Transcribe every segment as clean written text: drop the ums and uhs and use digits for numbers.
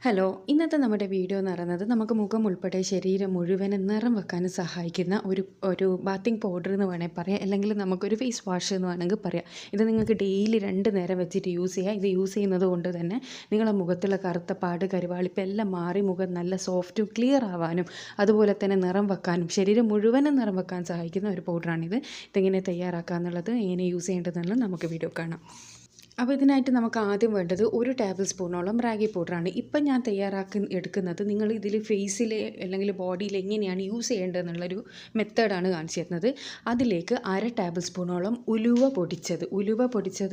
Hello, ഇന്നത്തെ നമ്മുടെ video എന്ന് പറയുന്നത് നമുക്ക് മുഖം ഉൾപ്പെടെ ശരീരം മുഴുവനും നിറം വെക്കാനും സഹായിക്കുന്ന ഒരു ബാത്തിങ് പൗഡർ എന്ന് വേണമെങ്കിൽ പറയാം, അല്ലെങ്കിൽ നമുക്കൊരു ഫേസ് വാഷ് എന്ന് വേണമെങ്കിൽ പറയാം. ഇത് നിങ്ങൾക്ക് ഡെയിലി 2 നേരം വെച്ചിട്ട് യൂസ് ചെയ്യാം. ഇത് യൂസ് ചെയ്യുന്നത് കൊണ്ട് തന്നെ നിങ്ങളുടെ മുഖത്തുള്ള കറുത്ത പാട്, കരുവാളിപ്പ് എല്ലാം മാറി മുഖം നല്ല സോഫ്റ്റും ക്ലിയർ ആവാനും അതുപോലെ തന്നെ നിറം വെക്കാനും ശരീരം മുഴുവനും നിറം വെക്കാൻ സഹായിക്കുന്ന ഒരു പൗഡറാണിത്. ഇതെങ്ങനെ തയ്യാറാക്കുക എന്നുള്ളത്, എങ്ങനെ യൂസ് ചെയ്യേണ്ടതെന്നുള്ളത് നമുക്ക് വീഡിയോ കാണാം. അപ്പോൾ ഇതിനായിട്ട് നമുക്ക് ആദ്യം വേണ്ടത് 1 ടേബിൾ സ്പൂണോളം റാഗി പൗഡറാണ്. ഇപ്പം ഞാൻ എടുക്കുന്നത് നിങ്ങൾ ഇതിൽ ഫേസിൽ അല്ലെങ്കിൽ ബോഡിയിൽ എങ്ങനെയാണ് യൂസ് ചെയ്യേണ്ടതെന്നുള്ളൊരു മെത്തേഡാണ് കാണിച്ചു തരുന്നത്. അതിലേക്ക് 1/2 ടേബിൾ സ്പൂണോളം ഉലുവ പൊടിച്ചത്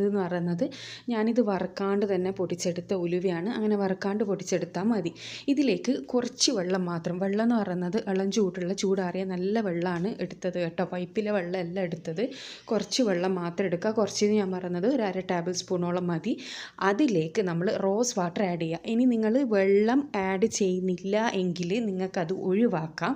എന്ന് പറയുന്നത് ഞാനിത് വറുക്കാണ്ട് തന്നെ പൊടിച്ചെടുത്ത ഉലുവയാണ്. അങ്ങനെ വറുക്കാണ്ട് പൊടിച്ചെടുത്താൽ മതി. ഇതിലേക്ക് കുറച്ച് വെള്ളം മാത്രം, വെള്ളം എന്ന് പറയുന്നത് ഇളം ചൂടാറിയ നല്ല വെള്ളമാണ് എടുത്തത് കേട്ടോ, പൈപ്പിലെ വെള്ളമല്ല എടുത്തത്. കുറച്ച് വെള്ളം മാത്രം എടുക്കുക. കുറച്ച് ഞാൻ പറയുന്നത് 1/2 ടേബിൾ സ്പൂണോളം മതി. അതിലേക്ക് നമ്മൾ റോസ് വാട്ടർ ആഡ് ചെയ്യുക. ഇനി നിങ്ങൾ വെള്ളം ആഡ് ചെയ്യുന്നില്ല എങ്കിൽ നിങ്ങൾക്കത് ഒഴിവാക്കാം.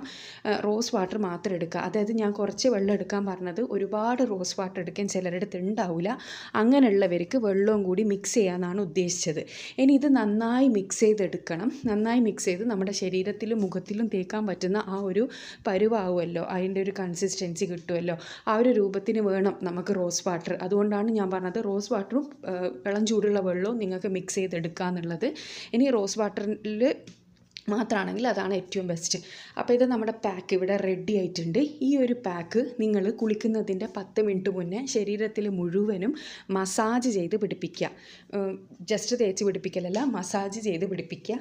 റോസ് വാട്ടർ മാത്രം എടുക്കുക. അതായത് ഞാൻ കുറച്ച് വെള്ളം എടുക്കാൻ പറഞ്ഞത്, ഒരുപാട് റോസ് വാട്ടർ എടുക്കാൻ ചിലരുടെ അടുത്ത് ഉണ്ടാവില്ല. അങ്ങനെയുള്ളവർക്ക് വെള്ളവും കൂടി മിക്സ് ചെയ്യാനാണ് ഉദ്ദേശിച്ചത്. ഇനി ഇത് നന്നായി മിക്സ് ചെയ്തെടുക്കണം. നന്നായി മിക്സ് ചെയ്ത് നമ്മുടെ ശരീരത്തിലും മുഖത്തിലും തേക്കാൻ പറ്റുന്ന ആ ഒരു പരുവാവുമല്ലോ, അതിൻ്റെ ഒരു കൺസിസ്റ്റൻസി കിട്ടുമല്ലോ, ആ ഒരു രൂപത്തിന് വേണം നമുക്ക് റോസ് വാട്ടർ. അതുകൊണ്ടാണ് ഞാൻ പറഞ്ഞത് റോസ് വാട്ടറും ഇളം ചൂടുള്ള വെള്ളവും നിങ്ങൾക്ക് മിക്സ് ചെയ്തെടുക്കുക എന്നുള്ളത്. ഇനി റോസ് വാട്ടറിൽ മാത്രമാണെങ്കിൽ അതാണ് ഏറ്റവും ബെസ്റ്റ്. അപ്പോൾ ഇത് നമ്മുടെ പാക്ക് ഇവിടെ റെഡി ആയിട്ടുണ്ട്. ഈ ഒരു പാക്ക് നിങ്ങൾ കുളിക്കുന്നതിൻ്റെ 10 മിനിറ്റ് മുന്നേ ശരീരത്തിൽ മുഴുവനും മസാജ് ചെയ്ത് പിടിപ്പിക്കുക. ജസ്റ്റ് തേച്ച് പിടിപ്പിക്കലല്ല, മസാജ് ചെയ്ത് പിടിപ്പിക്കുക.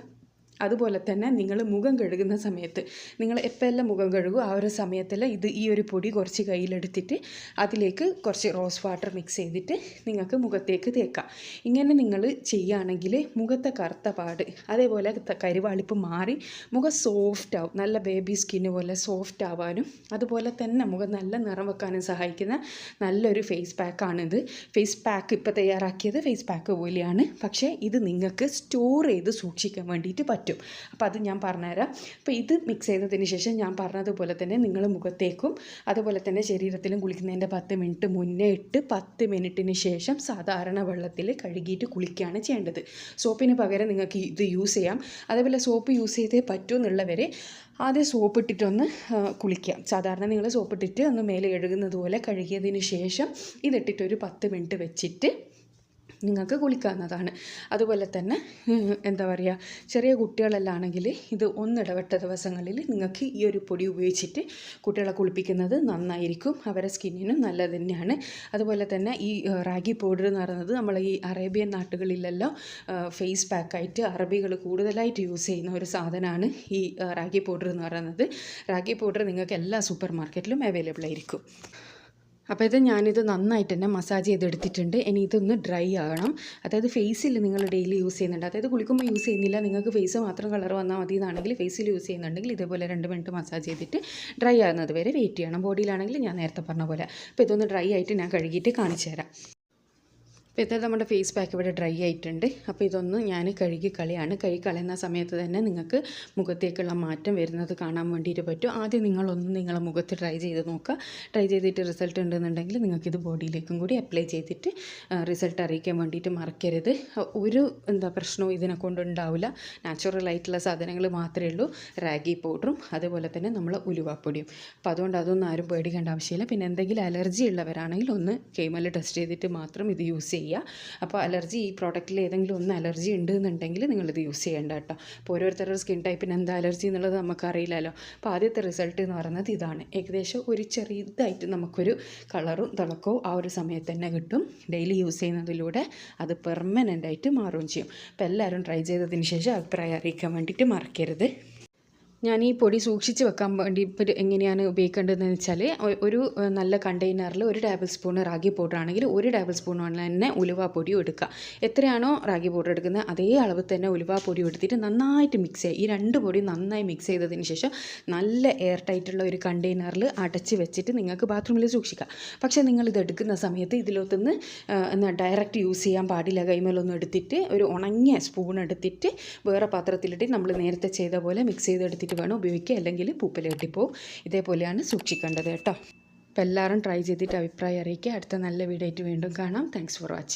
അതുപോലെ തന്നെ നിങ്ങൾ മുഖം കഴുകുന്ന സമയത്ത്, നിങ്ങൾ എപ്പോഴെല്ലാം മുഖം കഴുകും ആ ഒരു സമയത്തിൽ ഈ ഒരു പൊടി കുറച്ച് കയ്യിലെടുത്തിട്ട് അതിലേക്ക് കുറച്ച് റോസ് വാട്ടർ മിക്സ് ചെയ്തിട്ട് നിങ്ങൾക്ക് മുഖത്തേക്ക് തേക്കാം. ഇങ്ങനെ നിങ്ങൾ ചെയ്യുകയാണെങ്കിൽ മുഖത്തെ കറുത്ത പാട്, അതേപോലെ കരുവാളിപ്പ് മാറി മുഖം സോഫ്റ്റ് ആവും. നല്ല ബേബി സ്കിന്ന് പോലെ സോഫ്റ്റ് ആവാനും അതുപോലെ തന്നെ മുഖം നല്ല നിറം വെക്കാനും സഹായിക്കുന്ന നല്ലൊരു ഫേസ് പാക്കാണിത്. ഫേസ് പാക്ക് ഇപ്പോൾ തയ്യാറാക്കിയത് ഫേസ് പാക്ക് പോലെയാണ്, പക്ഷേ ഇത് നിങ്ങൾക്ക് സ്റ്റോർ ചെയ്ത് സൂക്ഷിക്കാൻ വേണ്ടിയിട്ട് പറ്റും. അപ്പോൾ അത് ഞാൻ പറഞ്ഞുതരാം. അപ്പോൾ ഇത് മിക്സ് ചെയ്തതിന് ശേഷം ഞാൻ പറഞ്ഞതുപോലെ തന്നെ നിങ്ങൾ മുഖത്തേക്കും അതുപോലെ തന്നെ ശരീരത്തിലും കുളിക്കുന്നതിൻ്റെ 10 മിനിറ്റ് മുന്നേ ഇട്ട് 10 മിനിറ്റിന് ശേഷം സാധാരണ വെള്ളത്തിൽ കഴുകിയിട്ട് കുളിക്കുകയാണ് ചെയ്യേണ്ടത്. സോപ്പിന് പകരം നിങ്ങൾക്ക് ഇത് യൂസ് ചെയ്യാം. അതേപോലെ സോപ്പ് യൂസ് ചെയ്തേ പറ്റൂ എന്നുള്ളവരെ ആദ്യം സോപ്പ് ഇട്ടിട്ടൊന്ന് കുളിക്കാം. സാധാരണ നിങ്ങൾ സോപ്പ് ഇട്ടിട്ട് ഒന്ന് മേലെ കഴുകുന്നത് പോലെ കഴുകിയതിന് ശേഷം ഇതിട്ടിട്ടൊരു 10 മിനിറ്റ് വെച്ചിട്ട് നിങ്ങൾക്ക് കുളിക്കാവുന്നതാണ്. അതുപോലെ തന്നെ എന്താ പറയുക, ചെറിയ കുട്ടികളെല്ലാം ആണെങ്കിൽ ഇത് ഒന്നിടവിട്ട ദിവസങ്ങളിൽ നിങ്ങൾക്ക് ഈ ഒരു പൊടി ഉപയോഗിച്ചിട്ട് കുട്ടികളെ കുളിപ്പിക്കുന്നത് നന്നായിരിക്കും. അവരുടെ സ്കിന്നിനും നല്ലത് തന്നെയാണ്. അതുപോലെ തന്നെ ഈ റാഗി പൗഡർ എന്ന് പറയുന്നത് നമ്മൾ ഈ അറേബ്യൻ നാട്ടുകളിലെല്ലാം ഫേസ് പാക്കായിട്ട് അറബികൾ കൂടുതലായിട്ട് യൂസ് ചെയ്യുന്ന ഒരു സാധനമാണ് ഈ റാഗി പൗഡർ എന്ന് പറയുന്നത്. റാഗി പൗഡർ നിങ്ങൾക്ക് എല്ലാ സൂപ്പർ മാർക്കറ്റിലും അവൈലബിൾ ആയിരിക്കും. അപ്പോൾ ഞാനിത് നന്നായിട്ട് തന്നെ മസാജ് ചെയ്തെടുത്തിട്ടുണ്ട്. ഇനി ഇതൊന്ന് ഡ്രൈ ആകണം. അതായത് ഫേസിൽ നിങ്ങൾ ഡെയിലി യൂസ് ചെയ്യുന്നുണ്ട്, അതായത് കുളിക്കുമ്പോൾ യൂസ് ചെയ്യുന്നില്ല, നിങ്ങൾക്ക് ഫേസ് മാത്രം കളർ വന്നാൽ മതി എന്നാണെങ്കിൽ ഫേസിൽ യൂസ് ചെയ്യുന്നുണ്ടെങ്കിൽ ഇതേപോലെ 2 മിനിറ്റ് മസാജ് ചെയ്തിട്ട് ഡ്രൈ ആകുന്നത് വരെ വെയിറ്റ് ചെയ്യണം. ബോഡിയിലാണെങ്കിൽ ഞാൻ നേരത്തെ പറഞ്ഞ പോലെ. അപ്പോൾ ഇതൊന്ന് ഡ്രൈ ആയിട്ട് ഞാൻ കഴുകിയിട്ട് കാണിച്ചു തരാം. അപ്പോൾ ഇത് നമ്മുടെ ഫേസ് പാക്ക് ഇവിടെ ഡ്രൈ ആയിട്ടുണ്ട്. അപ്പോൾ ഇതൊന്ന് ഞാൻ കഴുകി കളയുന്ന സമയത്ത് തന്നെ നിങ്ങൾക്ക് മുഖത്തേക്കുള്ള മാറ്റം വരുന്നത് കാണാൻ വേണ്ടിയിട്ട് പറ്റും. ആദ്യം നിങ്ങളെ മുഖത്ത് ട്രൈ ചെയ്ത് നോക്കുക. ട്രൈ ചെയ്തിട്ട് റിസൾട്ട് ഉണ്ടെന്നുണ്ടെങ്കിൽ നിങ്ങൾക്കിത് ബോഡിയിലേക്കും കൂടി അപ്ലൈ ചെയ്തിട്ട് റിസൾട്ട് അറിയിക്കാൻ വേണ്ടിയിട്ട് മറക്കരുത്. ഒരു പ്രശ്നവും ഇതിനെ കൊണ്ടുണ്ടാവില്ല. നാച്ചുറലായിട്ടുള്ള സാധനങ്ങൾ മാത്രമേ ഉള്ളൂ, റാഗി പൗഡറും അതുപോലെ തന്നെ നമ്മൾ ഉലുവാപ്പൊടിയും. അപ്പോൾ അതുകൊണ്ട് അതൊന്നും ആരും പേടിക്കേണ്ട ആവശ്യമില്ല. പിന്നെ എന്തെങ്കിലും അലർജി ഉള്ളവരാണെങ്കിൽ ഒന്ന് കെമിക്കൽ ടെസ്റ്റ് ചെയ്തിട്ട് മാത്രം ഇത് യൂസ് ചെയ്യുക. അപ്പോൾ അലർജി, ഈ പ്രോഡക്റ്റിൽ ഏതെങ്കിലും ഒന്ന് അലർജി ഉണ്ട് എന്നുണ്ടെങ്കിൽ നിങ്ങളിത് യൂസ് ചെയ്യേണ്ട കേട്ടോ. അപ്പോൾ ഓരോരുത്തരുടെ സ്കിൻ ടൈപ്പിന് എന്താ അലർജി എന്നുള്ളത് നമുക്കറിയില്ലല്ലോ. അപ്പോൾ ആദ്യത്തെ റിസൾട്ട് എന്ന് പറയുന്നത് ഇതാണ്. ഏകദേശം ഒരു ചെറിയതായിട്ട് നമുക്കൊരു കളറും തിളക്കവും ആ ഒരു സമയത്ത് തന്നെ കിട്ടും. ഡെയിലി യൂസ് ചെയ്യുന്നതിലൂടെ അത് പെർമനൻ്റ് ആയിട്ട് മാറുകയും ചെയ്യും. അപ്പോൾ എല്ലാവരും ട്രൈ ചെയ്തതിന് ശേഷം അഭിപ്രായം അറിയിക്കാൻ വേണ്ടിയിട്ട് മറക്കരുത്. ഞാൻ ഈ പൊടി സൂക്ഷിച്ച് വെക്കാൻ വേണ്ടി ഇപ്പോൾ എങ്ങനെയാണ് ഉപയോഗിക്കേണ്ടതെന്ന് വെച്ചാൽ, ഒരു നല്ല കണ്ടെയ്നറിൽ 1 ടേബിൾ സ്പൂൺ റാഗി പൗഡർ ആണെങ്കിൽ 1 ടേബിൾ സ്പൂൺ തന്നെ ഉലുവ പൊടിയും എടുക്കുക. എത്രയാണോ റാഗി പൗഡർ എടുക്കുന്നത് അതേ അളവ് തന്നെ ഉലുവ പൊടി എടുത്തിട്ട് നന്നായിട്ട് മിക്സ് ചെയ്യുക. ഈ 2 പൊടി നന്നായി മിക്സ് ചെയ്തതിന് ശേഷം നല്ല എയർ ടൈറ്റുള്ള ഒരു കണ്ടെയ്നറിൽ അടച്ച് വെച്ചിട്ട് നിങ്ങൾക്ക് ബാത്റൂമിൽ സൂക്ഷിക്കാം. പക്ഷേ നിങ്ങളിത് എടുക്കുന്ന സമയത്ത് ഇതിലൊന്ന് ഡയറക്റ്റ് യൂസ് ചെയ്യാൻ പാടില്ല. കൈമേലൊന്നും എടുത്തിട്ട് ഒരു ഉണങ്ങിയ സ്പൂൺ എടുത്തിട്ട് വേറെ പാത്രത്തിലിട്ട് നമ്മൾ നേരത്തെ ചെയ്ത പോലെ മിക്സ് ചെയ്തെടുത്തിട്ട് വേണം ഉപയോഗിക്കുക, അല്ലെങ്കിൽ പൂപ്പൽ കെട്ടിപ്പോവും. ഇതേപോലെയാണ് സൂക്ഷിക്കേണ്ടത് കേട്ടോ. അപ്പോൾ എല്ലാവരും ട്രൈ ചെയ്തിട്ട് അഭിപ്രായം അറിയിക്കുക. അടുത്ത നല്ല വീഡിയോ ആയിട്ട് വീണ്ടും കാണാം. Thanks for watching.